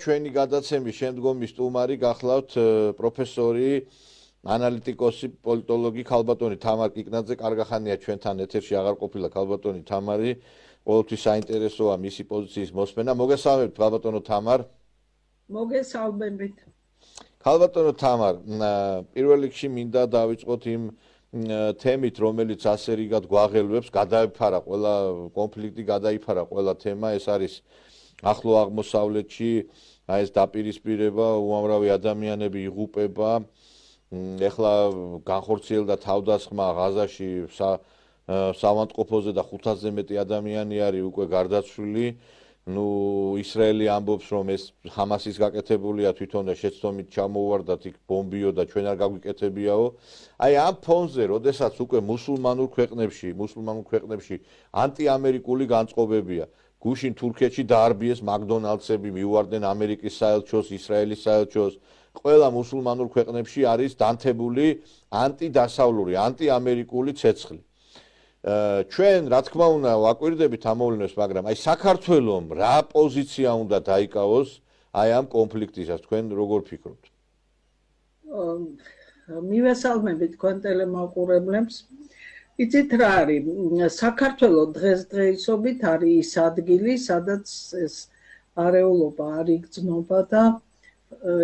ჩვენი გადაცემის შემდგომი სტუმარი გახლავთ პროფესორი ანალიტიკოსი პოლიტოლოგი ქალბატონი თამარ კიკნაძე. კარგახანია ჩვენთან ეთერში აღარ ყოფილა ქალბატონი თამარი. ყოველთვის საინტერესოა მისი პოზიციის მოსმენა. მოგესალმებით ქალბატონო თამარ. მოგესალმებით. ქალბატონო თამარ, პირველ რიგში მინდა დავიწყოთ იმ თემით, რომელიც ასე რიგად გვაღელვებს, გადაიფარა ყველა კონფლიქტი, გადაიფარა ყველა თემა, ეს არის ახლო აღმოსავლეთში ეს დაპირისპირება, უამრავი ადამიანები იღუპება. ეხლა განხორციელდა თავდასხმა ღაზაში საავადმყოფოზე და 500-ზე მეტი ადამიანი არის უკვე გარდაცვლილი. ისრაელი ამბობს, რომ ეს ჰამასის გაკეთებულია თვითონ და შეცდომით ჩამოუვარდათ იქ ბომბიო და ჩვენ არ გაგვიკეთებიაო. აი ამ ფონზე, როდესაც უკვე მუსულმანურ ქვეყნებში ანტიამერიკული განწყობებია. გუშინ თურქეთში დაარბიეს მაკდონალდსები, მიუვარდნენ ამერიკის საელჩოს, ისრაელის საელჩოს. ყველა მუსულმანურ ქვეყნებში არის დანთებული ანტიდასავლური, ანტიამერიკული ცეცხლი. ჩვენ, რა თქმა უნდა, ვაკვირდებით ამ მოვლენებს, მაგრამ აი საქართველომ რა პოზიცია უნდა დაიკავოს აი ამ კონფლიქტისას, თქვენ როგორ ფიქრობთ? მივესალმებით თქვენ ტელემაყურებლებს. იცით რა არის? საქართველოს დღესდღეობით არის ის ადგილი, სადაც ეს არეულობა არ იგრძნობა და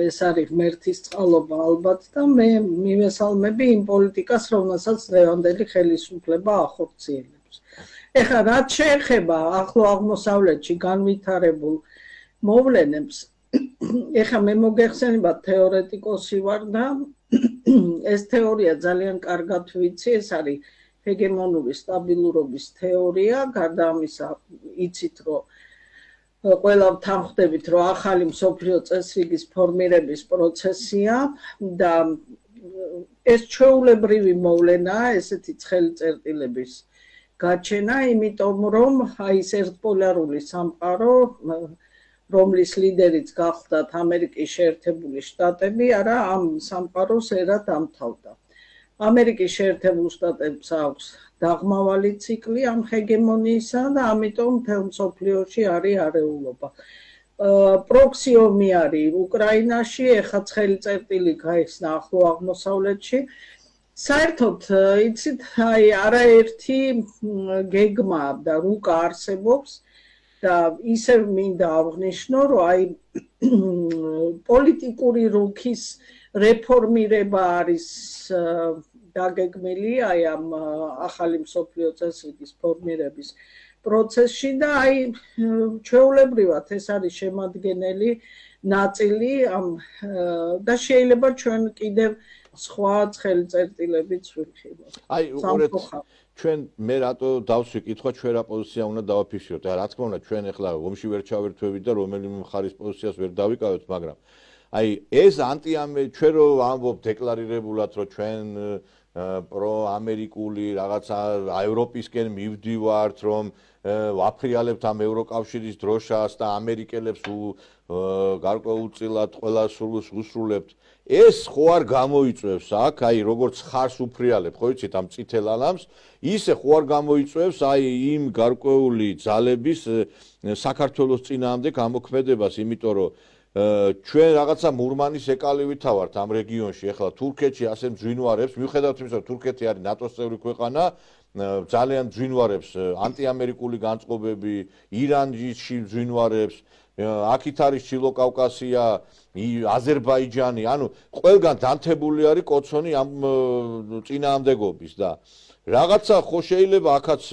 ეს არის ღმერთის წყალობა ალბათ და მე მივესალმები იმ პოლიტიკას, რომელსაც დღევანდელი ხელისუფლება ახორციელებს. ეხლა რაც შეეხება ახლო აღმოსავლეთში განვითარებულ მოვლენებს, ეხლა მე მოგეხსენებათ თეორეტიკოსი ვარ და ეს თეორია ძალიან კარგად ვიცი, ეს არის ჰეგემონური სტაბილურობის თეორია, გარდა ამისა იცით რომ ყველა თანხმდებით რომ ახალი მსოფლიო წესრიგის ფორმირების პროცესია და ეს ჩვეულებრივი მოვლენაა ესეთი ცხელი წერტილების გაჩენა, იმიტომ რომ აი ეს ერთპოლარული სამყარო, რომლის ლიდერიც გახლდათ ამერიკის შეერთებული შტატები, არა ამ სამყაროს ერად ამთავრდა. ამერიკის შეერთებულ შტატებს აქვს დაღმავალი ციკლი ამ ჰეგემონიისა და ამიტომ მთელ მსოფლიოში არის არეულობა. პროქსიომი არის უკრაინაში, ეხლა ცხელი წერტილი გაიხსნა ახლო აღმოსავლეთში. საერთოდ იცით, აი არაერთი გეგმა და რუკა არსებობს და ისევ მინდა აღვნიშნო, რომ აი პოლიტიკური რუქის რეფორმირება არის დაგეგმილი აი ამ ახალი მსოფლიო წესრიგის ფორმირების პროცესში და აი ჩვეულებრივად ეს არის შემადგენელი ნაწილი ამ და შეიძლება ჩვენ კიდევ სხვა ცხელი წერტილებიც ვიხილოთ. აი უყურეთ ჩვენ მე რატო დავსვი კითხვა, ჩვენ რა პოზიცია უნდა დავაფიქსიროთ. რა თქმა უნდა ჩვენ ახლა ომში ვერ ჩავერთვებით და რომელიმე მხარის პოზიციას ვერ დავიკავებთ, მაგრამ აი ეს ჩვენ რო ამბობ დეკლარირებულად რომ ჩვენ პროამერიკული რაღაცა ევროპისკენ მივდივართ, რომ ვაფრიალებთ ამ ევროკავშირის დროშას და ამერიკელებს გარკვეულწილად ყველა სურვილს უსრულებთ. ეს ხო არ გამოიწვევს აქ, აი როგორც ხარს უფრიალებ, ხო იცით ამ წითელ ალამს, ისე ხო არ გამოიწვევს აი იმ გარკვეული ძალების საქართველოს წინააღმდეგ ამოქმედებას, იმიტომ რომ ჩვენ რაღაცა მურმანის ეკალივით ვართ ამ რეგიონში, ეხლა თურქეთში ასე მძვინვარებს, მიუხედავად იმისა, რომ თურქეთი არის ნატოს წევრი ქვეყანა, ძალიან მძვინვარებს ანტიამერიკული განწყობები, ირანში მძვინვარებს, აქეთ არის ჩილო კავკასია, აზერბაიჯანი, ანუ ყველგან დანთებული არის კოცონი ამ წინააღმდეგობის და რაღაცა ხო შეიძლება აქაც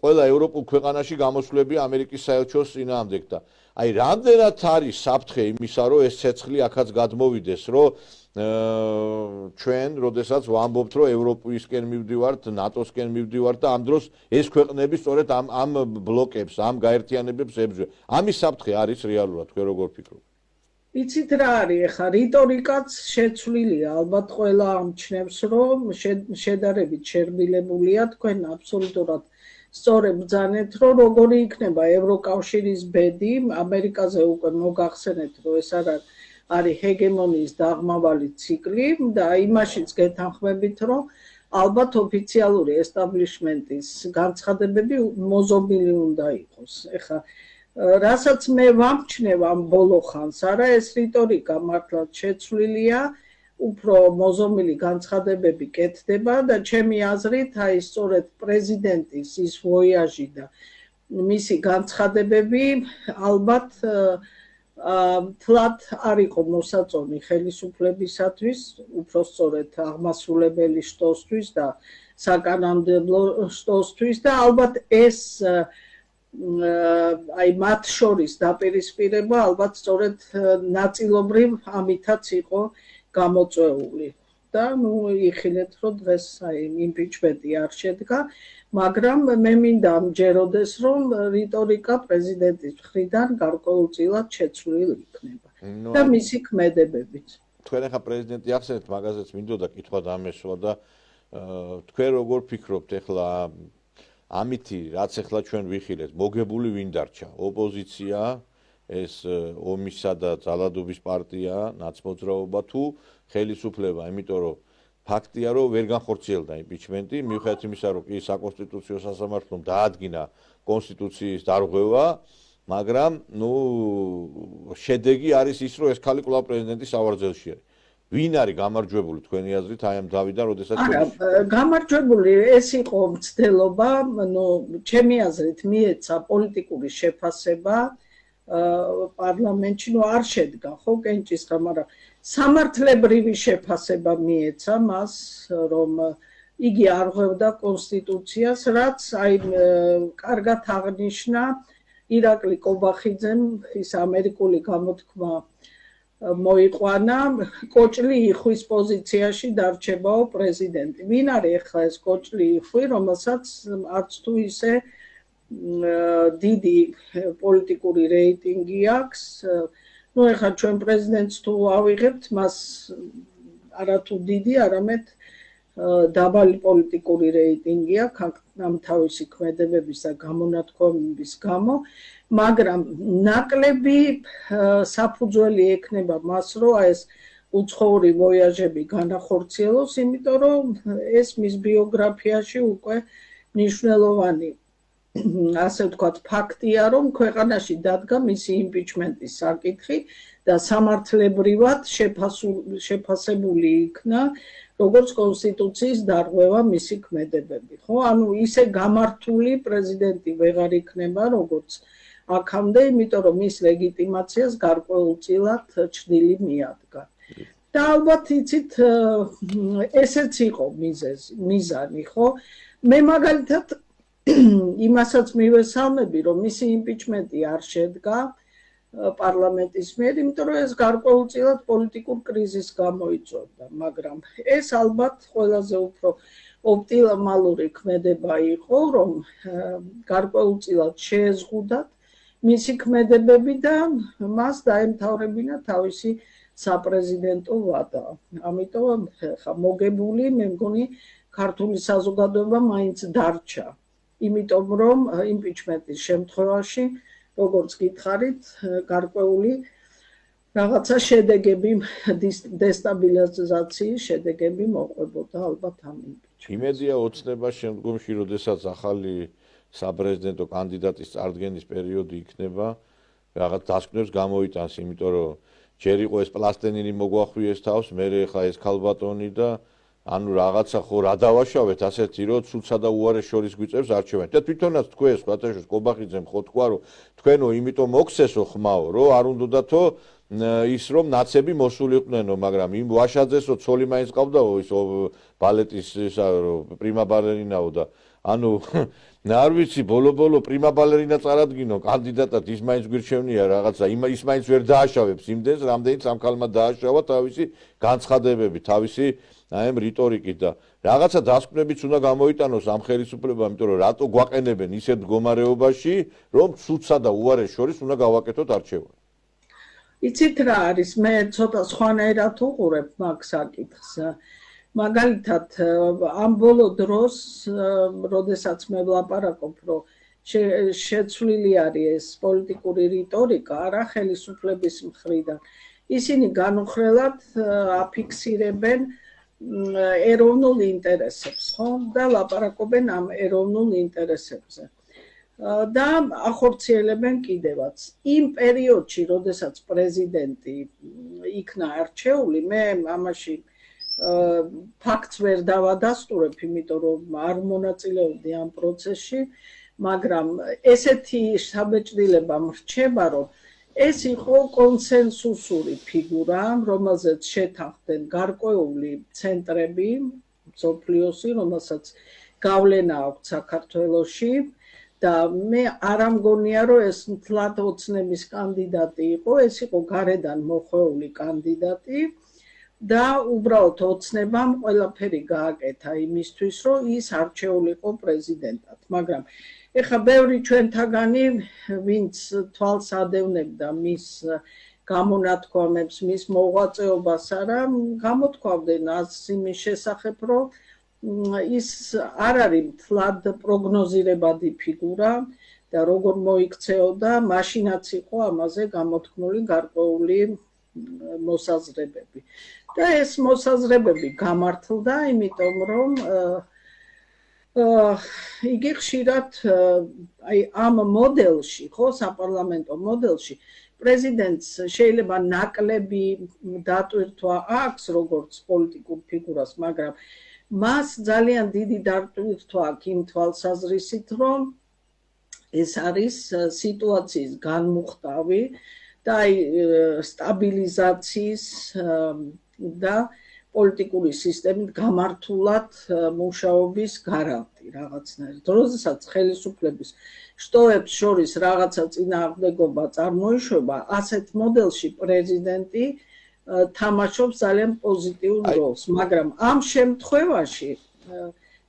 ყველა ევროპულ ქვეყანაში გამოსვლები ამერიკის საელჩოს წინააღმდეგ და აი რამდენად არის საფრთხე იმისა, რომ ეს ცეცხლი აქაც გადმოვიდეს, რომ ჩვენ, როდესაც ვამბობთ, რომ ევროპისკენ მივდივართ, ნატოსკენ მივდივართ და ამ დროს ეს ქვეყნები სწორედ ამ ბლოკებს, ამ გაერთიანებებს ებრძვიან. ამის საფრთხე არის რეალურად, თქვენ როგორ ფიქრობთ? იცით რა არის, ეხა რიტორიკაც შეცვლილია, ალბათ ყველა ამჩნევს, რომ შედარებით შერბილებულია, თქვენ აბსოლუტურად სწორად ბრძანეთ, რომ როგორი იქნება ევროკავშირის ბედი, ამერიკაზე უკვე მოგახსენეთ, რომ ეს არის ჰეგემონიის დაღმავალი ციკლი და იმაშიც გეთანხმებით, რომ ალბათ ოფიციალური ესტაბლიშმენტის განცხადებები მოზობილი უნდა იყოს. ეხლა რასაც მე ვამჩნევ ამ ბოლო ხანს, არა ეს რიტორიკა მართლაც შეცვლილია, უფრო მოზომილი განცხადებები კეთდება და ჩემი აზრით, აი სწორედ პრეზიდენტის ის ვოიაჟი და მისი განცხადებები ალბათ თლად არ იყო მოსაწონი ხელისუფლებისათვის, უფრო სწორედ აღმასრულებელი შტოსთვის და საკანონმდებლო შტოსთვის და ალბათ ეს აი მათ შორის დაპირისპირება ალბათ სწორედ ნაწილობრივ ამითაც იყო გამოწვეული და ნუ იხილეთ რომ დღეს აი იმპიჩმენტი არ შედგა, მაგრამ მე მინდა ამჯეროდეს რომ რიტორიკა პრეზიდენტის მხრიდან გარკვეულწილად შეცვლილი იქნება და მისი ქმედებებით. თქვენ ახლა პრეზიდენტი ახსენეთ, მაგაზეც მინდოდა კითხვა დამესვა და თქვენ როგორ ფიქრობთ ახლა ამითი რაც ახლა ჩვენ ვიხილეთ, მოგებული ვინ დარჩა? ოპოზიცია, ეს ომისა და ძალადობის პარტია, ნაცმოძრაობა თუ ხელისუფლება, იმიტომ რომ ფაქტია რომ ვერ განხორციელდა იმპიჩმენტი, მიუხედავად იმისა რომ კი საკონსტიტუციო სასამართლომ დაადგინა კონსტიტუციის დარღვევა, მაგრამ ნუ შედეგი არის ის რომ ეს ხალი კვლავ პრეზიდენტის სავარძელში არის. ვინ არის გამარჯვებული თქვენი აზრით აი ამ დავიდან, როდესაც გამარჯვებული ეს იყო მცდელობა, ნუ ჩემი აზრით მიეცა პოლიტიკური შეფასება პარლამენტში, ნუ არ შედგა ხო კენჭისყრა, მაგრამ სამართლებრივი შეფასება მიეცა მას, რომ იგი არღვევდა კონსტიტუციას, რაც აი კარგად აღნიშნა ირაკლი კობახიძემ ის ამერიკული გამოთქმა მოიყვანა, კოჭლი იხვის პოზიციაში დარჩებაო პრეზიდენტი. ვინ არის ახლა ეს კოჭლი იხვი, რომელსაც არც თუ ისე დიდი პოლიტიკური რეიტინგი აქვს. ნუ ახლა ჩვენ პრეზიდენტს თუ ავიღებთ, მას არათუ დიდი, არამედ დაბალი პოლიტიკური რეიტინგი აქვს ამ თავისი ქმედებების და გამონათქვამების გამო, მაგრამ ნაკლები საფუძველი ექნება მას, რომ ეს უცხოური ვოიაჟები განახორციელოს, იმიტომ რომ ეს მის ბიოგრაფიაში უკვე მნიშვნელოვანი ასე ვთქვათ ფაქტია, რომ ქვეყანაში დადგა მისი იმპიჩმენტის საკითხი და სამართლებრივად შეფასებული იქნა როგორც კონსტიტუციის დარღვევა მისი ქმედებები. ხო, ანუ ისე გამართული პრეზიდენტი ვეღარ იქნება, როგორც აქამდე, იმიტომ რომ მის ლეგიტიმაციას გარკვეულწილად ჩრდილი მიადგა. და ალბათ იცით, ესეც იყო მიზანი, ხო? მე მაგალითად იმასაც მივესალმები, რომ მისი იმპიჩმენტი არ შედგა პარლამენტის მიერ, იმიტომ რომ ეს გარკვეულწილად პოლიტიკურ კრიზისს გამოიწვევდა, მაგრამ ეს ალბათ ყველაზე უფრო ოპტიმალური ქმედება იყო, რომ გარკვეულწილად შეეზღუდათ მისი ქმედებები და მას დაემთავრებინა თავისი საპრეზიდენტო ვადა. ამიტომ ხა მოგებული, მე მგონი ქართული საზოგადოება მაინც დარჩა. იმიტომ რომ იმპიჩმენტის შემთხვევაში, როგორც გითხარით, გარკვეული რაღაცა შედეგები, დესტაბილიზაციის შედეგები მოყვებოდა ალბათ ამ იმპიჩმენტს. იმედია ოცნება შემდგომში, როდესაც ახალი საპრეზიდენტო კანდიდატის წარდგენის პერიოდი იქნება, რაღაც დასკვნებს გამოიტანს, იმიტომ რომ ჯერ იყო ეს პლასტენინი მოგვახვიეს თავს, მერე ხა ეს ქალბატონი და ანუ რაღაცა ხო რა დავაშავეთ ასეთი რომ ცუცსა და უარეს შორის გვიწევს არჩევანი. და თვითონაც თქვენ სხვათაშორის კობახიძემ ხო თქვა რომ თქვენო იმიტომ მოქცესო ხმაო რომ არ უნდათო ის რომ ნაცები მოსულიყვნენო, მაგრამ იმ ვაშაძესო ცოლი მაინც ყავდაო ის ბალეტის ისა რომ პრიმა ბალერინაო და ანუ არ ვიცი ბოლო პრიმა ბალერინა წარადგინო კანდიდატად ის მაინც გვირჩევნია რაღაცა ის მაინც ვერ დააშავებს იმდენს რამდენიც ამ ქალმა დააშავა თავისი განცხადებები, თავისი აი ამ რიტორიკით და რაღაცა დასკვნებიც უნდა გამოიტანოს ამ ხელისუფლებამ, იმიტომ რომ რატო გვაყენებენ ისეთ მდგომარეობაში, რომ ცუცსა და უარეს შორის უნდა გავაკეთოთ არჩევანი. იცით რა არის, მე ცოტა სხვანაირად უყურებ მაგ საკითხს. მაგალითად, ამ ბოლო დროს, როდესაც მე ვლაპარაკობ, რომ შეცვლილი არის ეს პოლიტიკური რიტორიკა, არა ხელისუფლების მხრიდან. ისინი განუხრელად აფიქსირებენ ეროვნულ ინტერესებს, ხო? და ლაპარაკობენ ამ ეროვნულ ინტერესებზე. და ახორციელებენ კიდევაც. იმ პერიოდში, როდესაც პრეზიდენტი იქნა არჩეული, მე ამაში ფაქტს ვერ დავადასტურებ, იმიტომ რომ არ მონაწილეობდი ამ პროცესში, მაგრამ ესეთი საბეჭდილება მრჩება, რომ ეს იყო კონსენსუსური ფიგურა, რომელზეც შეთანხმდნენ გარკვეული ცენტრები, მსოფლიოსი, რომელსაც გავლენა აქვს საქართველოში და მე არ ამგონია, რომ ეს მთლად ოცნების კანდიდატი იყო, ეს იყო გარედან მოხვეული კანდიდატი და უბრალოდ ოცნებამ ყველაფერი გააკეთა იმისთვის, რომ ის არჩეულიყო პრეზიდენტად, მაგრამ ეხლა ბევრი ჩვენთაგანი, ვინც თვალს ადევნებდა მის გამონათქვამებს, მის მოღვაწეობას არა, გამოთქვამდნენ იმის შესახებ, რომ ის არ არის მთლად პროგნოზირებადი ფიგურა და როგორ მოიქცეოდა, მაშინაც იყო ამაზე გამოთქმული გარკვეული მოსაზრებები. და ეს მოსაზრებები გამართლდა, იმიტომ რომ იგი ხშირად ამ მოდელში, ხო, საპარლამენტო მოდელში, პრეზიდენტს შეიძლება ნაკლები დატვირთვა აქვს როგორც პოლიტიკურ ფიგურას, მაგრამ მას ძალიან დიდი დატვირთვა აქვს იმ თვალსაზრისით, რომ ეს არის სიტუაციის განმუხტავი და სტაბილიზაციის და პოლიტიკური სისტემით გამართულად მუშაობის გარანტი რაღაცნაირად. როდესაც ხელისუფლების შტოებს შორის რაღაცა წინააღმდეგობა წარმოიშვება, ასეთ მოდელში პრეზიდენტი თამაშობს ძალიან პოზიტიურ როლს, მაგრამ ამ შემთხვევაში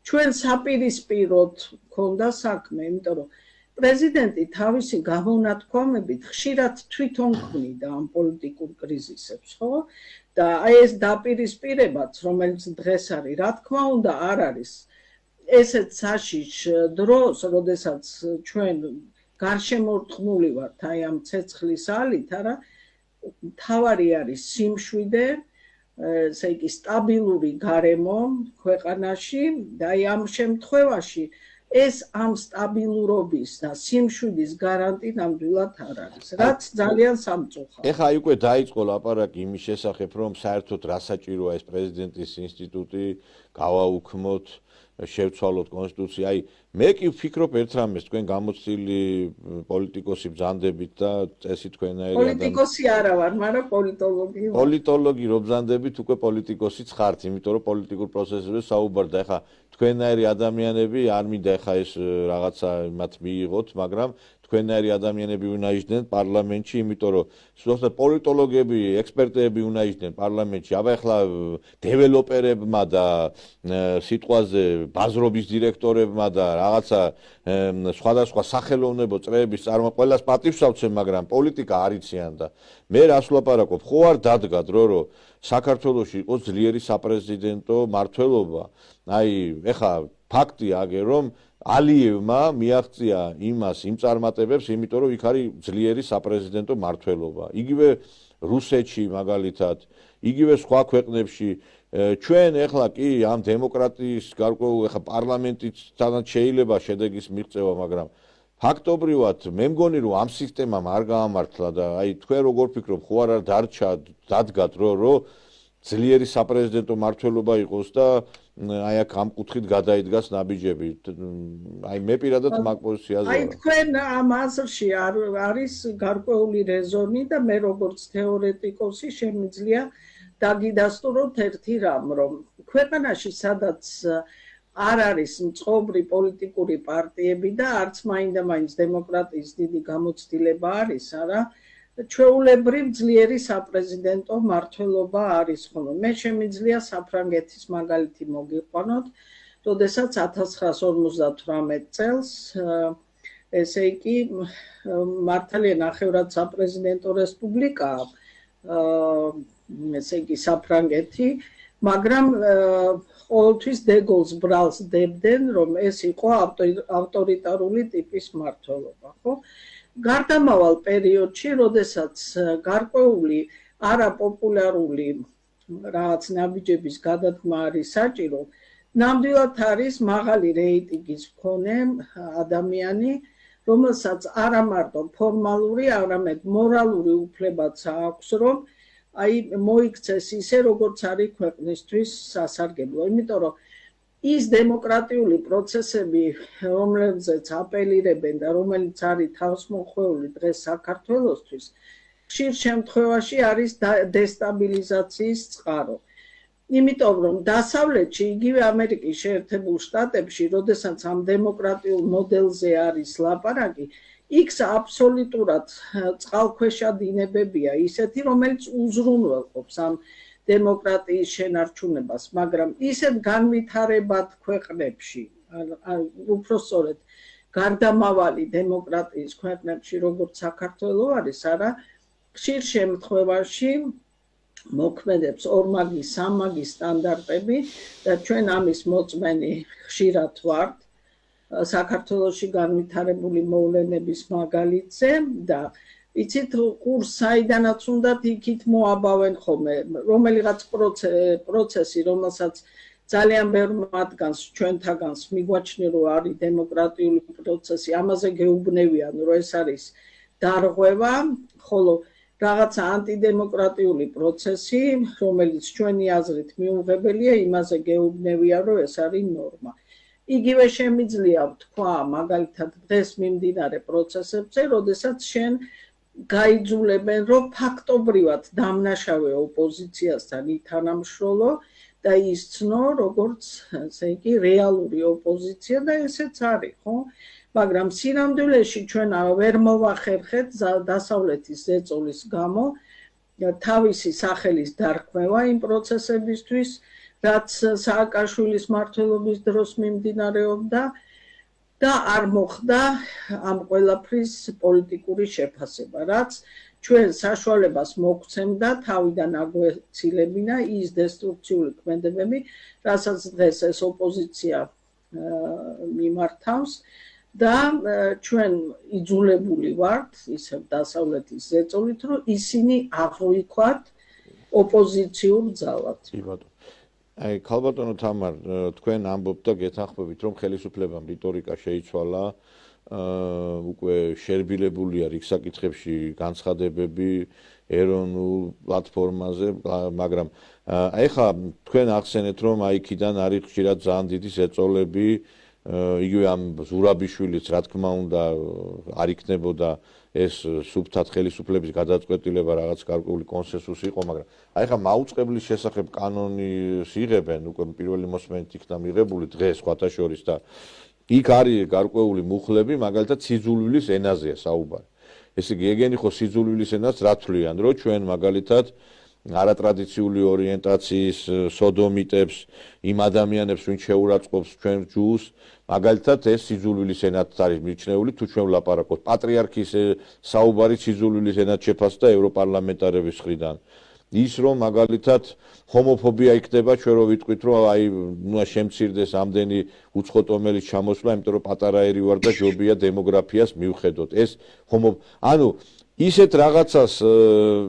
ჩვენ საპირისპიროდ ქონდა საქმე, იმიტომ რომ პრეზიდენტი თავისი გამონათქვამებით ხშირად თვითონ ქმნიდა ამ პოლიტიკურ კრიზისებს, ხო? და აი ეს დაპირისპირებაც, რომელიც დღეს არის, რა თქმა უნდა, არ არის ესეც საშიშ დროს, როდესაც ჩვენ გარშემორტყმული ვართ აი ამ ცეცხლის ალით, არა, მთავარი არის სიმშვიდე, ესე იგი სტაბილური გარემო ქვეყანაში და აი ამ შემთხვევაში ეს ამ სტაბილურობის და სიმშვიდის გარანტი ნამდვილად არ არის, რაც ძალიან სამწუხაროა. ეხლა აი უკვე დაიწყო ლაპარაკი იმის შესახებ, რომ საერთოდ რა საჭიროა ეს პრეზიდენტის ინსტიტუტი, გავაუქმოთ, შევცვალოთ კონსტიტუცია. აი მე კი ვფიქრობ ერთ რამეს, თქვენ გამოცდილი პოლიტიკოსი ბრძანდებით და წესი თქვენაერი პოლიტიკოსი არა ვარ, მაგრამ პოლიტოლოგი ვარ. პოლიტოლოგი რო ბრძანდებით, უკვე პოლიტიკოსიც ხართ, იმიტომ რომ პოლიტიკურ პროცესებზე საუბარდა. ეხლა თქვენაერი ადამიანები არ მინდა ეხლა ეს რაღაცა მათ მიიღოთ, მაგრამ თქვენაერი ადამიანები უნდა იჯდნენ პარლამენტში, იმიტომ რომ ზუსტად პოლიტოლოგები, ექსპერტები უნდა იჯდნენ პარლამენტში. აბა ეხლა დეველოპერებმა და სიტყვაზე ბაზრობის დირექტორებმა და რაღაცა სხვადასხვა სახელოვნებო წრეების ყველას პატივს ავცემ, მაგრამ პოლიტიკა არ იციან და მე რას ვლაპარაკობ, ხო არ დადგა დრო, რომ საქართველოში იყოს ძლიერი საპრეზიდენტო მმართველობა. აი, ეხლა ფაქტი აგე, რომ ალიევმა მიაღწია იმას იმ წარმატებებს, იმიტომ რომ იქ არის ძლიერი საპრეზიდენტო მმართველობა. იგივე რუსეთში მაგალითად, იგივე სხვა ქვეყნებში ჩვენ ეხლა კი ამ დემოკრატიის გარკვეულ ეხლა პარლამენტიდან შეიძლება შედეგის მიღწევა, მაგრამ ფაქტობრივად მე მგონი რომ ამ სისტემამ არ გაამართლა და აი თქვენ როგორ ფიქრობ, ხო არა დარჩა დადგა დრო, რომ ძლიერი საპრეზიდენტო მმართველობა იყოს და აი აქ ამ კუთხით გადაიდგას ნაბიჯები. აი მე პირადად მაგ პოზიციაზე ვარ. აი თქვენ ამ აზრში არის გარკვეული რეზონი და მე როგორც თეორეტიკოსი შემიძლია დაგიდასტუროთ ერთი რამ, რომ ქვეყანაში სადაც არ არის მწყობრი პოლიტიკური პარტიები და არც მაინდა-მაინც დემოკრატიის დიდი გამოცდილება არის, არა, ჩვეულებრივ ძლიერი საპრეზიდენტო მმართველობა არის ხოლმე. მე შემიძლია საფრანგეთის მაგალითი მოგიყვანოთ, როდესაც 1958 წელს ესე იგი მართალია ნახევრად საპრეზიდენტო რესპუბლიკა, ესე იგი საფრანგეთი, მაგრამ ყოველთვის დეგოლს ბრალს დებდნენ, რომ ეს იყო ავტორიტარული ტიპის მმართველობა, ხო? გარდამავალ პერიოდში, როდესაც გარკვეული არაპოპულარული რაღაც ნაბიჯების გადადგმა არის საჭირო, ნამდვილად არის მაღალი რეიტინგის მქონე ადამიანი, რომელსაც არა მარტო ფორმალური, არამედ მორალური უფლებაც აქვს, რომ აი მოიქცეს ისე, როგორც არის ქვეყნისთვის სასარგებლო. იმიტომ რომ ის დემოკრატიული პროცესები, რომლებზეც აპელირებენ და რომელიც არის თავსმოხვეული დღეს საქართველოსთვის, ხშირ შემთხვევაში არის დესტაბილიზაციის წყარო. იმიტომ რომ დასავლეთში, იგივე ამერიკის შეერთებულ შტატებში, როდესაც ამ დემოკრატიულ მოდელზე არის ლაპარაკი, იქ აბსოლუტურად წყალქვეშა დინებებია ისეთი, რომელიც უზრუნველყოფს ამ დემოკრატიის შენარჩუნებას, მაგრამ ისეთ განვითარებად ქვეყნებში, უпростоრედ გარდამავალი დემოკრატიის ქვეყნებში, როგორც საქართველო არის, არა, ხშირ შემთხვევაში მოქმედებს ორმაგი, სამმაგი სტანდარტები და ჩვენ ამის მოწმენი ხშირად ვართ საქართველოში განვითარებული მოვლენების მაგალითზე და იცით ყურს საიდანაც უნდათ იქით მოაბავენ ხოლმე რომელიღაც პროცესი რომელსაც ძალიან ბევრ მათგანს ჩვენთაგანს მიგვაჩნია რომ არის დემოკრატიული პროცესი ამაზე გეუბნევიან რომ ეს არის დარღვევა ხოლო რაღაცა ანტიდემოკრატიული პროცესი რომელიც ჩვენი აზრით მიუღებელია იმაზე გეუბნევია რომ ეს არის ნორმა იგივე შემიძლია ვთქვა მაგალითად დღეს მიმდინარე პროცესებზე როდესაც შენ გაიძულებენ რომ ფაქტობრივად დამნაშავე ოპოზიციასთან ითანამშროლო და ისცნო როგორც ესე იგი რეალური ოპოზიცია და ესეც არის ხო მაგრამ სინამდვილეში ჩვენ ვერ მოვახერხეთ დასავლეთის ზეწოლის გამო თავისი სახელის დარქმევა იმ პროცესებისთვის რაც სააკაშვილის მმართველობის დროს მიმდინარეობდა და არ მოხდა ამ ყველაფრის პოლიტიკური შეფასება, რაც ჩვენ საშუალებას მოგცემდა თავიდან აგვეცილებინა ის დესტრუქციული ქმედებები, რასაც დღეს ეს ოპოზიცია მიმართავს და ჩვენ იძულებული ვართ ისევ დასავლეთის ზეწოლით, რომ ისინი აღვიქვათ ოპოზიციურ ძალად. აი ქალბატონო თამარ თქვენ ამბობთ და გეთანხმებით რომ ხელისუფლებამ რიტორიკა შეიცვალა უკვე შერბილებულია რიგ საკითხებში განცხადებები ეროვნულ პლატფორმაზე მაგრამ აი ხა თქვენ ახსენეთ რომ აი იქიდან არის ხშირად ძალიან დიდი ზეწოლები იგივე ამ ზურაბიშვილიც რა თქმა უნდა არ იქნებოდა ეს სუბთად ხელისუფლების გადაწყვეტილება რაღაც გარკვეული კონსენსუსი იყო, მაგრამ აი ხა მაუწყებლის შესახებ კანონის იღებენ, უკვე პირველი მოსმენით იქნა მიღებული დღეს სხვათა შორის და იქ არის გარკვეული მუხლები, მაგალითად სიძულვილის ენაზეა საუბარი. ესე იგი, ეგენი ხო სიძულვილის ენას რა თვლიან, რომ ჩვენ მაგალითად არატრადიციული ორიენტაციის სოდომიტებს, იმ ადამიანებს, ვინც შეურაცხყოფს ჩვენ ჯუს, მაგალითად ეს სიძულვილის ენად არის მიჩნეული, თუ ჩვენ ვლაპარაკობთ პატრიარქის საუბარი სიძულვილის ენად შეფასდა ევროპარლამენტარების მხრიდან. ის რომ მაგალითად ჰომოფობია იქნება, ჩვენ რო ვიტყვით, რომ აი უნდა შემცირდეს ამდენი უცხოტომელის ჩამოსვლა, იმიტომ რომ პატარაერი ვარ და ჯობია დემოგრაფიას მივხედოთ. ეს ანუ ისეთ რაღაცას,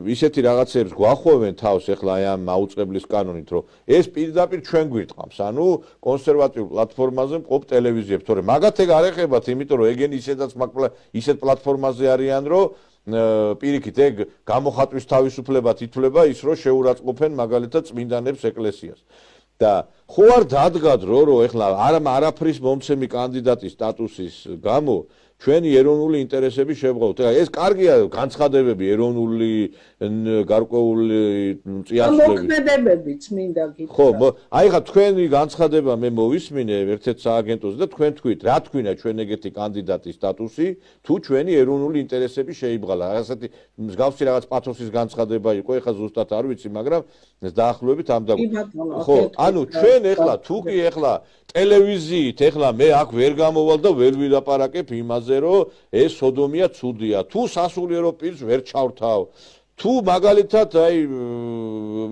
ისეთი რაღაცებს გვახვევენ თავს ახლა აი ამ მაუწყებლის კანონით, რომ ეს პირდაპირ ჩვენ გვიტყავს, ანუ კონსერვატიულ პლატფორმაზე მყოფ ტელევიზიებს, თორემ მაგათ ეგ არ ეხებათ, იმიტომ რომ ეგენი ისეთ პლატფორმაზე არიან, რომ პირიქით ეგ გამოხატვის თავისუფლება ითვლება ის, რომ შეურაცხყოფენ მაგალითად წმინდანებს ეკლესიას. და ხო არ დადგათ რომ ახლა არაფრის მომცემი კანდიდატის სტატუსის გამო ჩვენი ეროვნული ინტერესები შევღავთ. ეს კარგია განცხადებები ეროვნული გარკვეული წიაღისეულები. მოქმედებებიც მინდა გითხრათ. ხო, აი ხა თქვენი განცხადება მე მოვისმინე ერთ-ერთ სააგენტოზე და თქვენ თქვით, რა თქვინა ჩვენ ეგეთი კანდიდატის სტატუსი, თუ ჩვენი ეროვნული ინტერესები შეიბღალა. ასეთი მსგავსი რაღაც პათოსის განცხადება იყო, ეხლა ზუსტად არ ვიცი, მაგრამ დაახლოებით ამ და ხო, ანუ ჩვენ ეხლა თუ კი ეხლა ტელევიზიით ეხლა მე აქ ვერ გამოვალ და ვერ ვილაპარაკებ იმაზე რომ ეს სოდომია ცუდია თუ სასულიერო პირს ვერ ჩავრთავ თუ მაგალითად აი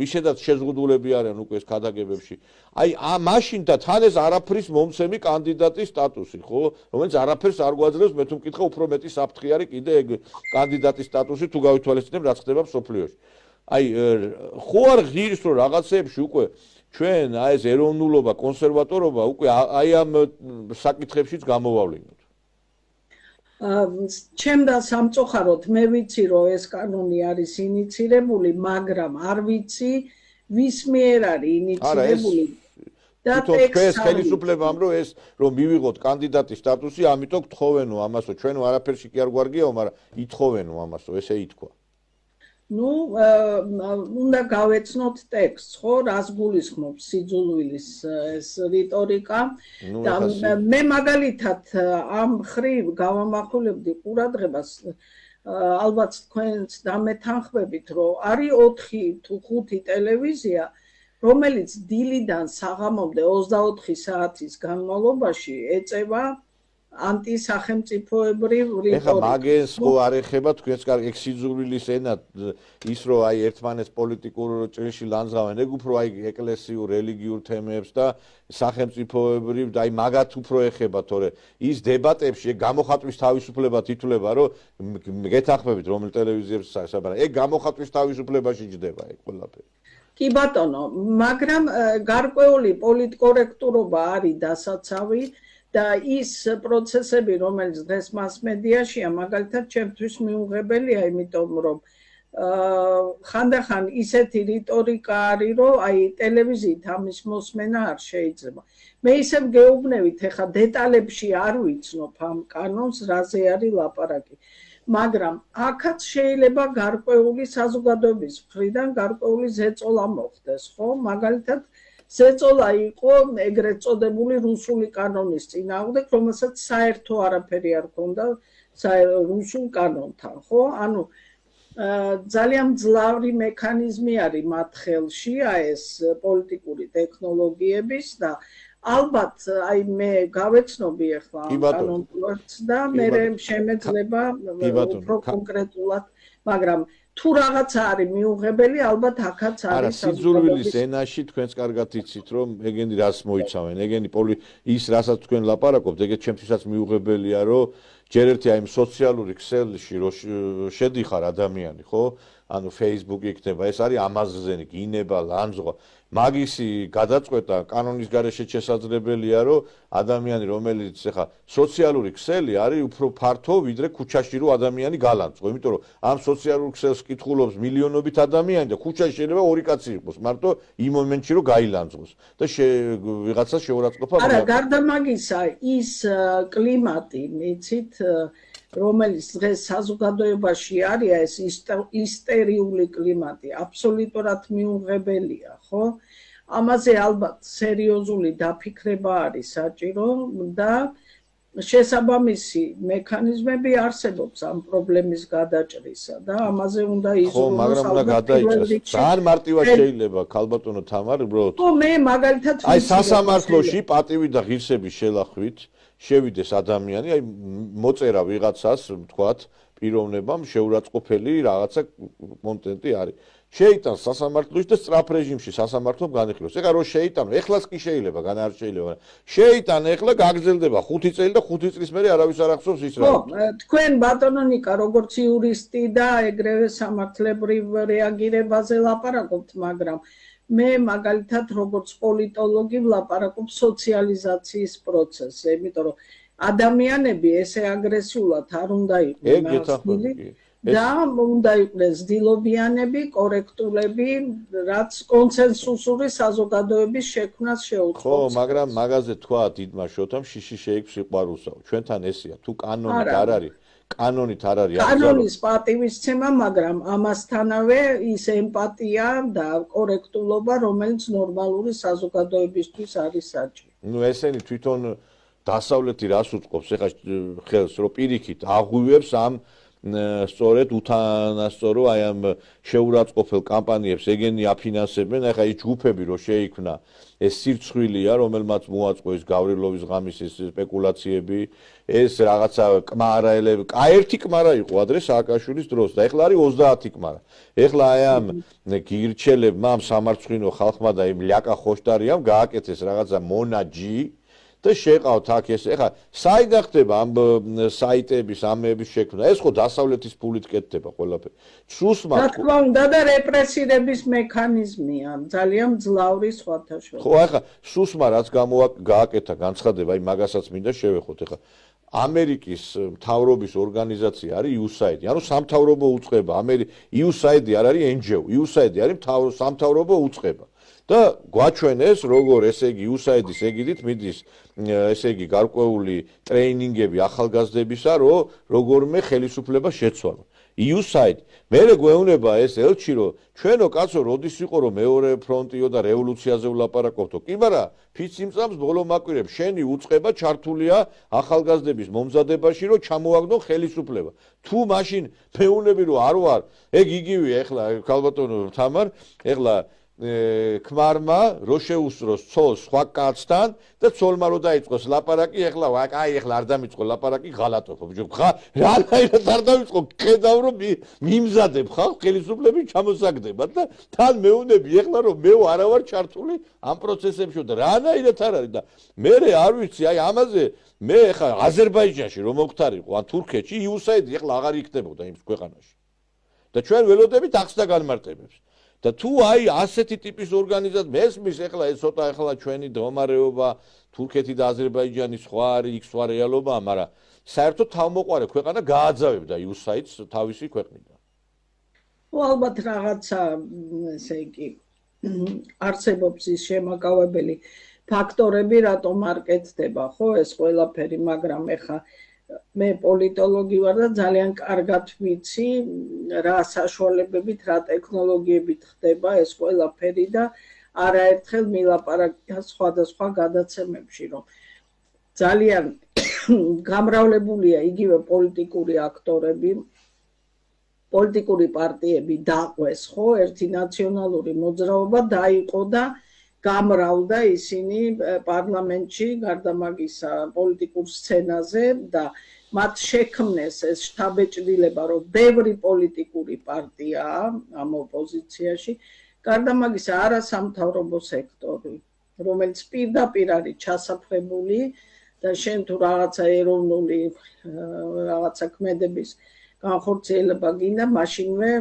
ვიშედაც შეზღუდულები არიან უკვე ეს ქადაგებებში აი მაშინ და თან ეს არაფრის მომცემი კანდიდატის სტატუსი ხო რომელიც არაფერს არ გვაძლევს მე თუ მკითხა უფრო მეტი საფრთხე არის კიდე ეგ კანდიდატის სტატუსი თუ გავითვალისწინებ რაც ხდება მსოფლიოში აი ხო არ ღირს რომ რაღაცეებში უკვე ჩვენ აი ეს ეროვნულობა, კონსერვატორობა უკვე აი ამ საკითხებშიც გამოვავლინოთ. ჩემ და სამწუხაროდ მე ვიცი რომ ეს კანონი არის ინიცირებული, მაგრამ არ ვიცი ვის მიერ არის ინიცირებული და თვითონ თქვენს ტექსტი ხელისუფლებამ რომ მივიღოთ კანდიდატის სტატუსი, ამიტომ გთხოვენო ამასო, ჩვენო არაფერში კი არ გვარგიაო, მაგრამ ითხოვენო ამასო, ესე ითქვა. ნუ უნდა გავეცნოთ ტექსტს, ხო, რას გულისხმობს სიძულვილის ეს რიტორიკა და მე მაგალითად ამ ხრივ გავამახვილებდი ყურადღებას ალბათ თქვენც დამეთანხმებით, რომ არის 4 თუ 5 ტელევიზია, რომელიც დილიდან საღამომდე 24 საათის განმავლობაში ეწევა ანტისახელმწიფოებრივ რიტორიკას. ეხლა მაგენს ხო არ ეხება თქვენს კარგი სიძულვილის ენა ის რომ აი ერთმანეთს პოლიტიკურ ჭრილში ლანძღავენ, ეგ უფრო აი ეკლესიურ რელიგიურ თემებს და სახელმწიფოებრივ და აი მაგათ უფრო ეხება, თორე ის დებატებში გამოხატვის თავისუფლება თითვლება, რომ გეთანხმებით რომელ ტელევიზიებს საუბარი, ეგ გამოხატვის თავისუფლებაში ჯდება ეგ ყველაფერი. კი ბატონო, მაგრამ გარკვეული პოლიტკორექტურობა არის დასაცავი და ის პროცესები, რომელიც დღეს მასმედიაშია, მაგალითად ჩემთვის მიუღებელია, იმიტომ რომ ხანდახან ისეთი რიტორიკა არის, რომ აი ტელევიზიით ამის მოსმენა არ შეიძლება. მე ისევ გეუბნებით, ეხა დეტალებში არ ვიცნობ ამ კანონს, რაზე არის ლაპარაკი. მაგრამ აქაც შეიძლება გარკვეული საზოგადოების მხრიდან გარკვეული ზეწოლა მოხდეს, ხო? მაგალითად ზეწოლა იყო ეგრეთ წოდებული რუსული კანონის წინააღმდეგ, რომელსაც საერთო არაფერი არ ჰქონდა რუსულ კანონთან, ხო? ანუ ძალიან მძლავრი მექანიზმი არის მათ ხელში, ეს პოლიტიკური ტექნოლოგიების და ალბათ აი მე გავეცნობი ახლა ამ კანონს და მე შემეძლება უფრო კონკრეტულად, მაგრამ თუ რაღაცა არის მიუღებელი, ალბათ აქაც არის. არა, სიძულვილის ენაში თქვენს კარგად იცით, რომ ეგენი რას მოიცავენ, ეგენი ის რასაც თქვენ ლაპარაკობთ, ეგეთ ჩემთვისაც მიუღებელია, რომ ჯერ ერთი აი სოციალური ქსელში რო შედიხარ ადამიანი, ხო? ანუ Facebook იქნება, ეს არის ამაზრზენი, გინება, ლანძღვა. მაგისი გადაწყვეტა კანონის გარეშე შესაძლებელია, რომ ადამიანი, რომელიც ეხა სოციალური ქსელი არის უფრო ფართო, ვიდრე ქუჩაში რო ადამიანი გალანძღო, იმიტომ რომ ამ სოციალურ ქსელს კითხულობს მილიონობით ადამიანი და ქუჩაში შეიძლება 2 კაცი იყოს, მარტო იმ მომენტში რომ გაილანძღოს და ვიღაცას შეურაცხყოფა. არა, გარდა მაგისა, ის კლიმატი, მიცით, რომელიც დღეს საზოგადოებაში არის, ეს ისტერიული კლიმატი, აბსოლუტურად მიუღებელია, ხო? ამაზე ალბათ სერიოზული დაფიქრება არის საჭირო და შესაბამისი მექანიზმები არსებობს ამ პრობლემის გადაჭრისა და ამაზე უნდა იზრუნოს. ხო, მაგრამ უნდა გადაიჭრას. ძალიან მარტივად შეიძლება, ქალბატონო თამარ, უბრალოდ. ხო, მე მაგალითად აი სასამართლოში პატივი და ღირსების შელახვით შევიდეს ადამიანი, აი მოწერა ვიღაცას, თქვათ, პიროვნებამ შეურაცხყოფელი რაღაცა კონტენტი არის. შეიტანს სასამართლოში და სწრაფ რეჟიმში სასამართლომ განიხილოს. ეხლა რო შეიტანო, ეხლაც კი შეიძლება, გან არ შეიძლება. შეიტან ეხლა გაგრძელდება 5 წელი და 5 წლის მერე არავის არ ახსოვს ის რა. ხო, თქვენ ბატონო ნიკა, როგორც იურისტი და ეგრევე სამართლებრივ რეაგირებაზე ლაპარაკობთ, მაგრამ მე მაგალითად როგორც პოლიტოლოგი ვლაპარაკობ სოციალიზაციის პროცესზე, იმიტომ რომ ადამიანები ესე აგრესიულად არ უნდა იყვნენ ახსნილი და უნდა იყვნენ ძილობიანები, კორექტულები, რაც კონსენსუსური საზოგადოების შექმნას შეუწყობს. ხო, მაგრამ მაგაზე თქვა დიდმა შოთამ შიში შეიქმს სიყვარულსა. ჩვენთან ესეა, თუ კანონით არ არის კანონით არ არის კანონის პატივისცემა, მაგრამ ამასთანავე ის ემპათია და კორექტულობა, რომელიც ნორმალური საზოგადოებისთვის არის საჭირო. ნუ ესენი თვითონ დასავლეთი რას უწყობს, ეხლა ხელს რო პირიქით აღვივებს ამ სწორედ უთანასწორო აი ამ შეურაცხყოფელ კამპანიებს ეგენი აფინანსებენ, ეხლა ის ჯგუფები რო შეიქმნა, ეს სირცხვილია, რომელმაც მოაწყო ეს გავრილოვის ღამის ეს სპეკულაციები, ეს რაღაცა კმარაელები, ერთი კმარა იყო ადრე სააკაშვილის დროს და ეხლა არის 30 კმარა. ეხლა აი ამ გირჩელებმა ამ სამარცხვინო ხალხმა და იმ ლიაკა ხოშტარიამ გააკეთეს რაღაცა მონაჯი და შეყავთ აქ ეს. ეხლა საიდან ხდება ამ საიტების ამების შექმნა? ეს ხო დასავლეთის ფულით კეთდება ყველაფერი. სუსმა რა თქმა უნდა და რეპრესირების მექანიზმია, ძალიან მძლავრი სხვათა შორის. ხო, ეხლა სუსმა რაც გააკეთა განცხადება, აი მაგასაც მინდა შევეხოთ. ეხლა ამერიკის მთავრობის ორგანიზაცია არის USAID. ანუ სამთავრობო უწყება. USAID არ არის NGO. USAID არის სამთავრობო უწყება. და გვაჩვენეს როგორ ესე იგი USAID-ის ეგიდით მიდის ესე იგი გარკვეული ტრეინინგები ახალგაზრდებისა, რომ როგორმე ხელისუფლება შეცვალო. USAID მე გვეუბნება ეს ელჩი რომ ჩვენო კაცო როდის იყო რომ მეორე ფრონტიო და რევოლუციაზე ვლაპარაკობთო. კი მაგრამ ფიციმწამს ბოლო მაკვირებს შენი უწყება ჩართულია ახალგაზრდების მომზადებაში რომ ჩამოაგდონ ხელისუფლება. თუ მაშინ მეუბნები რომ არ ვარ, ეგ იგივე ეხლა ქალბატონო თამარ, ეხლა ქმარმა რო შეუსწროს ცოლს სხვა კაცთან და ცოლმა რო დაიწყოს ლაპარაკი ეხლა ეხლა არ დამიწყო ლაპარაკი ღალატობ რანაირად არ დამიწყო ხედავ რომ მიმზადებ ხალხ ხელისუფლების ჩამოსაგდებად და თან მეუბნები ეხლა რომ მე არა ვარ ჩართული ამ პროცესებში და რანაირად არ არის და მე არ ვიცი აი ამაზე მე ეხლა აზერბაიჯანში რომ მოვხდარიყო ან თურქეთში USAID ეხლა აღარ იქნებოდა იმ ქვეყანაში და ჩვენ ველოდებით ახსნა განმარტებებს და თუ აი ასეთი ტიპის ორგანიზაცია მესმის ეხლა ეს ცოტა ეხლა ჩვენი მდგომარეობა თურქეთი და აზერბაიჯანი სხვა არის იქ სხვა რეალობაა მაგრამ საერთოდ თავმოყარე ქვეყანა გააძავებდა USAID-ს თავისი ქვეყნიდან. ალბათ რაღაცა ესე იგი არსებობს ის შემაკავებელი ფაქტორები რატომ არ კეთდება ხო ეს ყველაფერი მაგრამ ეხა მე პოლიტოლოგი ვარ და ძალიან კარგად ვიცი რა საშუალებებით რა ტექნოლოგიებით ხდება ეს ყველაფერი და არაერთხელ მილაპარაკია სხვადასხვა გადაცემებში რომ ძალიან გამრავლებულია იგივე პოლიტიკური აქტორები პოლიტიკური პარტიები დაყვეს ხო ერთი ნაციონალური მოძრაობა დაიყო და გამრავლდა ისინი პარლამენტში გარდა მაგისა პოლიტიკურ სცენაზე და მათ შექმნეს ეს შთაბეჭდილება რომ ბევრი პოლიტიკური პარტიაა ამ ოპოზიციაში გარდა მაგისა არასამთავრობო სექტორი რომელიც პირდაპირ არის ჩასაფრებული და შენ თუ რაღაცა ეროვნული რაღაცა ქმედების განხორციელება გინდა მაშინვე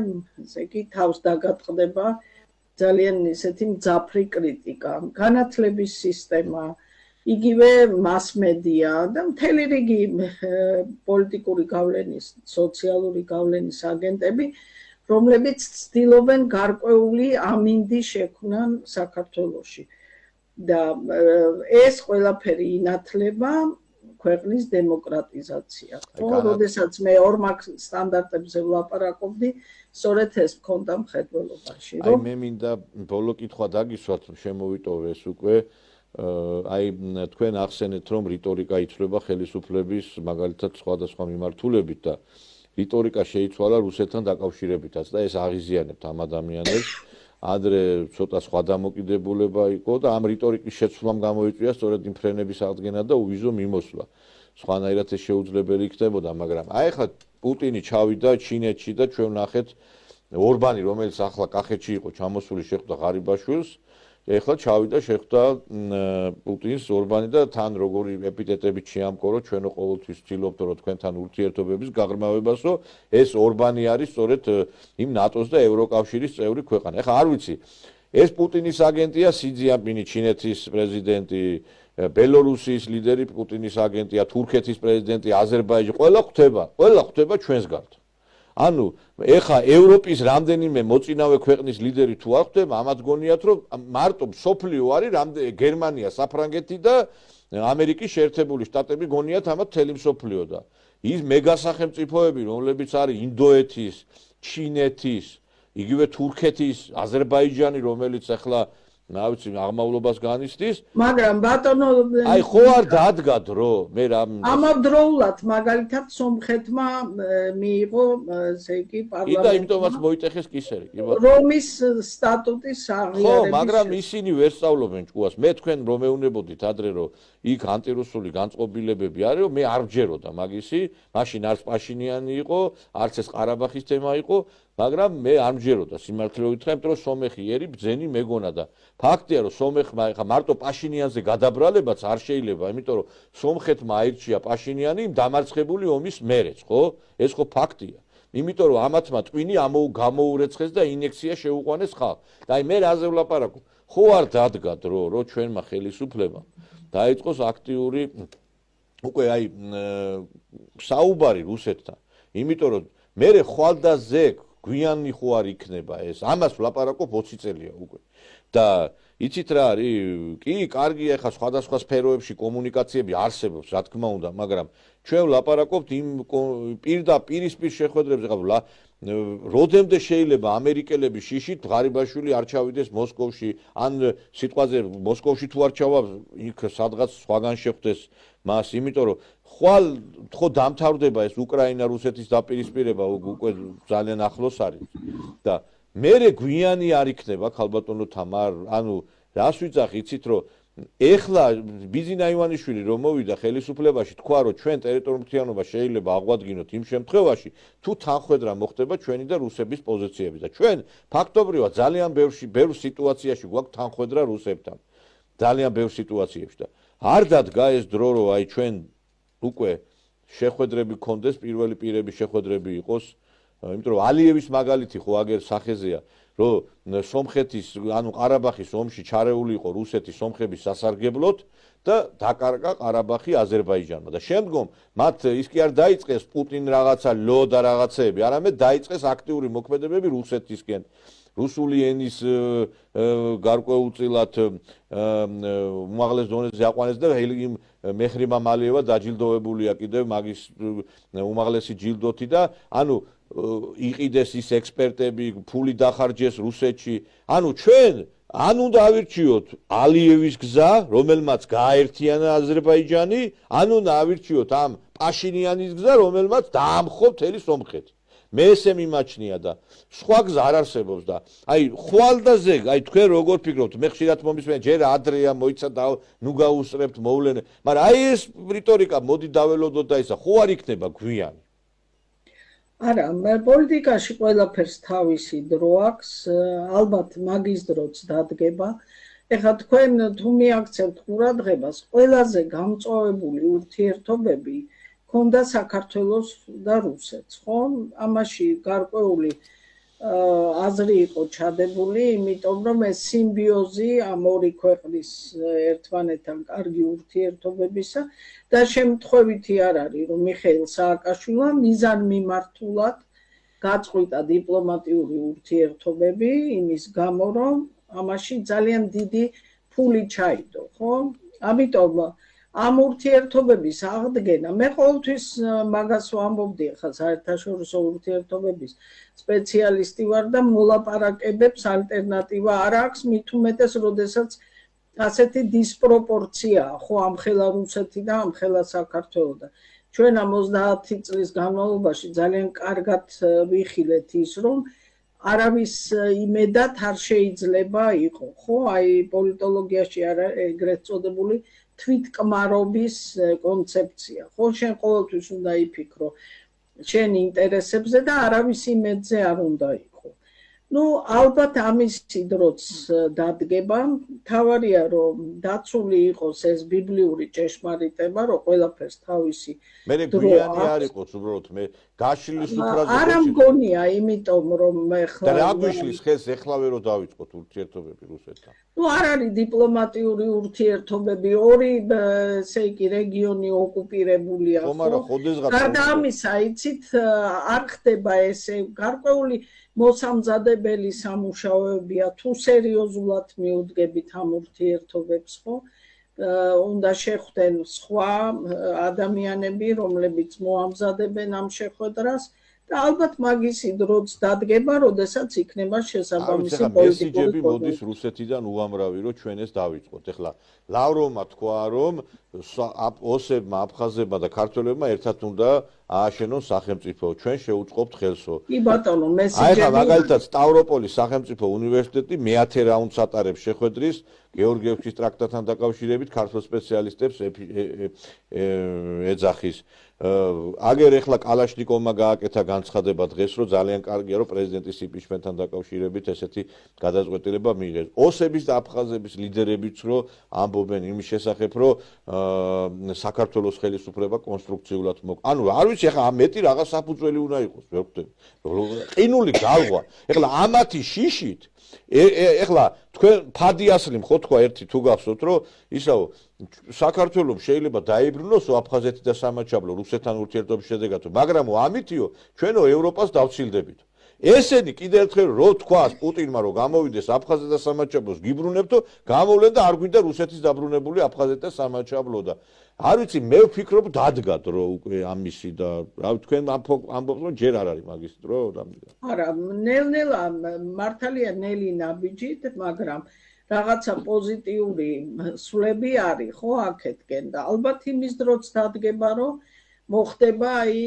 ესე იგი თავს დაგატყდება ძალიან ისეთი მძაფრი კრიტიკა, განათლების სისტემა, იგივე მასმედია და მთელი რიგი პოლიტიკური გავლენის, სოციალური გავლენის აგენტები, რომლებიც ცდილობენ გარკვეული ამინდი შექმნან საქართველოში. და ეს ყველაფერი ინათლება ქვეყნის დემოკრატიზაცია. როდესაც მე ორმაგ სტანდარტებზე ვლაპარაკობდი, სწორედ ეს მქონდა მხედველობაში. აი მე მინდა ბოლო კითხვა დაგისვათ, შემოვიტოვე ეს უკვე. აი თქვენ ახსენეთ, რომ რიტორიკა იცვლება ხელისუფლების მაგალითად სხვადასხვა მიმართულებით და რიტორიკა შეიცვალა რუსეთთან დაკავშირებითაც და ეს აღიზიანებთ ამ ადამიანებს. ადრე ცოტა სხვა დამოკიდებულება იყო და ამ რიტორიკის შეცვლამ გამოიწვია სწორედ იმ ფრენების აღდგენა და უვიზო მიმოსვლა. სხვანაირად ეს შეუძლებელი იქნებოდა, მაგრამ აი ხა პუტინი ჩავიდა ჩინეთში და ჩვენ ვნახეთ ორბანი, რომელიც ახლა კახეთში იყო ჩამოსული, შეხვდა ღარიბაშვილს, ეხლა ჩავიდა შეხვდა პუტინს ორბანი და თან როგორი ეპიტეტებით შეამკორო, ჩვენო ყოველთვის ვცდილობთ რომ თქვენთან ურთიერთობების გაღრმავებას, რომ ეს ორბანი არის სწორედ იმ ნატოს და ევროკავშირის წევრი ქვეყანა. ეხლა არ ვიცი, ეს პუტინის აგენტია სი ძინპინი, ჩინეთის პრეზიდენტი, ბელორუსიის ლიდერი პუტინის აგენტია, თურქეთის პრეზიდენტი, აზერბაიჯანი, ყველა ხვდება ჩვენს გარდა. ანუ ეხა ევროპის რამდენიმე მოწინავე ქვეყნის ლიდერი თუ არ ხდება, ამათ გონიათ რომ მარტო სოფლიო არის გერმანია, საფრანგეთი და ამერიკის შეერთებული შტატები გონიათ ამათ მთელი სოფლიო და ის მეგასახელმწიფოები, რომლებიც არის ინდოეთის, ჩინეთის, იგივე თურქეთის, აზერბაიჯანი, რომელიც ახლა ნავიცი აღმავლობას განიცდის, მაგრამ ბატონო აი ხო არ დადგა დრო, მე რა ამავდროულად მაგალითად სომხეთმა მიიღო ესე იგი პარლამენტი და იმიტომაც მოიტეხეს კისერი, კი ბატონო. რომის სტატუტის აღიარების ხო, მაგრამ ისინი ვერ სწავლობენ ჭკუას. მე თქვენ რომ მეუნებოდით ადრე რომ იქ ანტირუსული განწყობილებები არის, რომ მე არ ვჯეროდა მაგისი, მაშინ არც პაშინიანი იყო, არც ეს ყარაბახის თემა იყო, მაგრამ მე არ მჯეროდა სიმართლე ვიტყვი, იმიტომ რომ სომეხი ერი ბძენი მეგონა და ფაქტია რომ სომეხმა ეხა მარტო პაშინიანზე გადაბრალებაც არ შეიძლება, იმიტომ რომ სომხეთმა აირჩია პაშინიანი იმ დამარცხებული ომის მერეც, ხო? ეს ხო ფაქტია. იმიტომ რომ ამათმა ტვინი გამოურეცხეს და ინიექცია შეუყვანეს ხალხს. და აი მე რაზე ვლაპარაკობ? ხო არ დადგა დრო, რომ ჩვენმა ხელისუფლებამ დაიწყოს აქტიური უკვე აი საუბარი რუსეთთან, იმიტომ რომ მე ხვალდაზე გვიანი ხო არ იქნება ეს. ამას ვლაპარაკობ 20 წელია უკვე. და იცით რა არის? კი, კარგია ხა სხვადასხვა სფეროებში კომუნიკაციები არსებობს, რა თქმა უნდა, მაგრამ ჩვენ ვლაპარაკობთ იმ პირისპირ შეხვედრებზე, ხა როდემდე შეიძლება ამერიკელები შიშით ღარიბაშვილი არ ჩავიდეს მოსკოვში, ან სიტყვაზე მოსკოვში თუ არ ჩავა, იქ სადღაც სხვაგან შეხვდეს მას, იმიტომ რომ ხვალ ხო დამთავრდება ეს უკრაინა-რუსეთის დაპირისპირება უკვე ძალიან ახლოს არის და მერე გვიანი არ იქნება ქალბატონო თამარ, ანუ რას ვიძახ, იცით რომ ეხლა ბიზინა ივანიშვილი რომ მოვიდა ხელისუფლებაში, თქვა რომ ჩვენ ტერიტორიულ მთლიანობას შეიძლება აღვადგინოთ იმ შემთხვევაში, თუ თანხმედრა მოხდება ჩვენი და რუსების პოზიციები და ჩვენ ფაქტობრივად ძალიან ბევრ სიტუაციაში გვაქვს თანხმედრა რუსებთან. ძალიან ბევრ სიტუაციებში და არ დადგა ეს დრო რომ აი ჩვენ უკვე შეხვედრები გქონდეს, პირველი პირების შეხვედრები იყოს, იმიტომ რომ ალიევის მაგალითი ხო აგერ სახეზეა, რომ სომხეთის, ანუ ყარაბაღის ომში ჩარეული იყო რუსეთის სომხების სასარგებლოდ და დაკარგა ყარაბაღი აზერბაიჯანმა და შემდგომ მათ ის კი არ დაიწყეს პუტინ რაღაცა ლო და რაღაცეები, არამედ დაიწყეს აქტიური მოქმედებები რუსეთისკენ. რუსული ენის გარკვეულწილად უმაღლეს დონეზე აყვანეს და იმ მეხრიმ ამალიევა დაჯილდოებულია კიდევ მაგის უმაღლესი ჯილდოთი და ანუ იყიდეს ის ექსპერტები, ფული დახარჯეს რუსეთში. ანუ ჩვენ ან უნდა ავირჩიოთ ალიევის გზა, რომელმაც გააერთიანა აზერბაიჯანი, ან უნდა ავირჩიოთ ამ პაშინიანის გზა, რომელმაც დაამხო მთელი სომხეთი. მე ესე მიმაჩნია და სხვა გზა არ არსებობს და აი ხვალდაზე აი თქვენ როგორ ფიქრობთ მე ხშირად მომისმენთ ჯერ ადრეა მოიცა და ნუ გაუსწრებთ მოვლენე მაგრამ აი ეს რიტორიკა მოდი დაველოდოთ და ისა ხო არ იქნება გვიანი არა მე პოლიტიკაში ყველაფერს თავისი დრო აქვს ალბათ მაგის დროც დადგება ეხლა თქვენ თუ მიაქცევთ ყურადღებას ყველაზე გამწვავებული ურთიერთობები ქონდა საქართველოს და რუსეთს, ხო? ამაში გარკვეული აზრი იყო ჩადებული, იმიტომ რომ ეს სიმბიოზი ამ ორი ქვეყნის ერთმანეთთან კარგი ურთიერთობებისა და შემთხვევითი არ არის, რომ მიხეილ სააკაშვილმა მიზანმიმართულად გაწყვიტა დიპლომატიური ურთიერთობები იმის გამო, რომ ამაში ძალიან დიდი ფული ჩაიდო, ხო? ამიტომ ამ ურთიერთობების აღდგენა მე ყოველთვის მაგას ვამბობდი ხა საერთაშორისო ურთიერთობების სპეციალისტი ვარ და მოლაპარაკებებს ალტერნატივა არ აქვს მით უმეტეს როდესაც ასეთი დისპროპორციაა ხო ამხელა რუსეთი და ამხელა საქართველო და ჩვენ ამ 30 წლის განმავლობაში ძალიან კარგად ვიხილეთ ის რომ არავის იმედად არ შეიძლება იყო ხო აი პოლიტოლოგიაში არა ეგრეთ წოდებული თვითკმარობის კონცეფცია. ხო, შენ ყოველთვის უნდა იფიქრო შენ ინტერესებზე და არავის იმედზე არ უნდა იყო. ნუ ალბათ ამისი დროც დადგება, თავარია რომ დაცული იყოს ეს ბიბლიური ჭეშმარიტება, რომ ყველაფერს თავისი მე გვიანი არ იყოს უბრალოდ მე გაშლის უფრაზე არა მგონია, იმიტომ რომ ეხლა და რა გვიშლის ხელს ეხლავე რომ დავიწყოთ ურთიერთობები რუსეთთან. ნუ არ არის დიპლომატიური ურთიერთობები, ორი ესე იგი რეგიონი ოკუპირებულია, ხო, მაგრამ ხოდესღაც გარდა ამისა, იცით, არ ხდება ესე გარკვეული მოსამზადებელი სამუშაოებია, თუ სერიოზულად მიუდგებით ამ ურთიერთობებს, ხო? უნდა შეხვდნენ სხვა ადამიანები, რომლებიც მოამზადებენ ამ შეხვედრას და ალბათ მაგისი დროც დადგება, როდესაც იქნება შესაბამისი პოლიტიკური მოდის რუსეთიდან უამრავი რომ ჩვენ ეს დავიწყოთ. ეხლა ლავროვმა თქვა რომ ოსებმა, აფხაზებმა და ქართველებმა ერთად უნდა ააშენონ სახელმწიფო. ჩვენ შევუწყობთ ხელსო. კი ბატონო, მესიჯები. აი ხა მაგალითად სტავროპოლის სახელმწიფო უნივერსიტეტი მე-10 რაუნდს ატარებს შეხვედრის გეორგიევსკის ტრაქტატთან დაკავშირებით ქართულ სპეციალისტებს ეძახის. აგერ ეხლა კალაშნიკოვმა გააკეთა განცხადება დღეს, რომ ძალიან კარგია, რომ პრეზიდენტის იმპიჩმენტთან დაკავშირებით ესეთი გადაწყვეტილება მიიღეს. ოსების და აფხაზების ლიდერებიც რომ ამბობენ იმის შესახებ, რომ საქართველოს ხელისუფლება კონსტრუქციულად ანუ არ ვიცი ეხლა ამ მეტი რაღაც საფუძველი უნდა იყოს, ვერ ხვდები. ყინული გალღვა. ეხლა ამათი შიშით ეხლა თქვენ ფადი ასლი ხო თქვა ერთი თუ გახსოვთ რომ ისაო საქართველოს შეიძლება დაიბრუნოს აფხაზეთი და სამაჩაბლო რუსეთთან ურთიერთობის შედეგად მაგრამ ამითიო ჩვენო ევროპას დავცილდებით ესენი კიდევ ერთხელ რო თქვას პუტინმა რომ გამოვიდეს აფხაზეთ და სამაჩაბლოს გიბრუნებთო გამოვლენ და არ გვინდა რუსეთის დაბრუნებული აფხაზეთ და სამაჩაბლო და არ ვიცი მე ვფიქრობ დადგათ რომ უკვე ამისი და რა თქვენ ამბობთ რომ ჯერ არ არის მაგის დრო რამდენი არა ნელ-ნელა მართალია ნელი ნაბიჯით მაგრამ რაღაცა პოზიტიური სვლები არის ხო აქეთკენ და ალბათ იმის დროც დადგება რომ მოხდება აი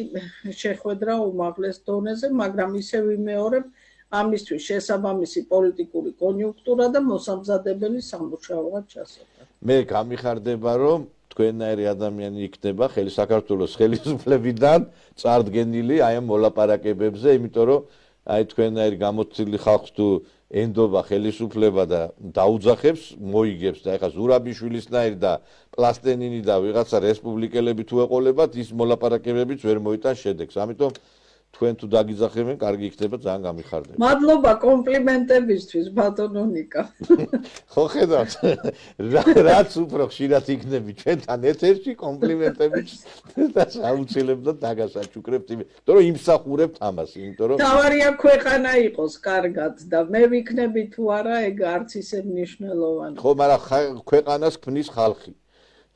შეხვედრა უმაღლეს დონეზე მაგრამ ისე ვიმეორებ ამისთვის შესაბამისი პოლიტიკური კონიუნქტურა და მოსამზადებელი სამუშაოა ჩასატარებული მე გამიხარდება რომ თქვენნაირი ადამიანი იქნება საქართველოს ხელისუფლებიდან წარდგენილი აი ამ მოლაპარაკებებზე იმიტომ რომ აი თქვენნაირი გამოცდილი ხალხს თუ ენდობა ხელისუფლება და დაუძახებს მოიგებს და ეხლა ზურაბიშვილისნაირი და პლასტენინი და ვიღაცა რესპუბლიკელები თუ ეყოლებათ ის მოლაპარაკებებიც ვერ მოიტანს შედეგს ამიტომ თქვენ თუ დაგიძახებენ კარგი იქნება ძალიან გამიხარდება მადლობა კომპლიმენტებისთვის ბატონო ნიკა ხო ხედავთ რაც უფრო ხშირად იქნები ჩვენთან ეთერში კომპლიმენტებით და აუცილებლად დაგასაჩუქრებთ იმიტომ რომ იმსახურებთ ამას იმიტომ რომ თავარია ქვეყანა იყოს კარგად და მე ვიქნები თუ არა ეგ არც ისე მნიშვნელოვანი ხო მაგრამ ქვეყანას ქმნის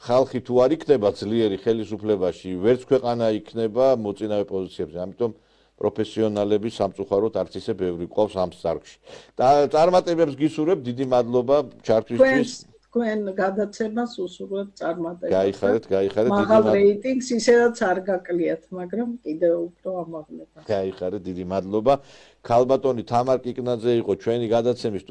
ხალხი თუ არ იქნება ძლიერი ხელისუფლებაში ვერც ქვეყანა იქნება მოწინავე პოზიციებზე ამიტომ პროფესიონალები სამწუხაროდ არც ისე ბევრი ყავს ამ სარგში და წარმატებებს გისურვებ დიდი მადლობა ჩართვისთვის თქვენ გადაცემას უსურვებ წარმატებას გაიხარეთ მაღალ რეიტინგს ისედაც არ გაკლიათ მაგრამ კიდევ უფრო ამაღლება გაიხარეთ დიდი მადლობა ქალბატონი თამარ კიკნაძე იყო ჩვენი გადაცემის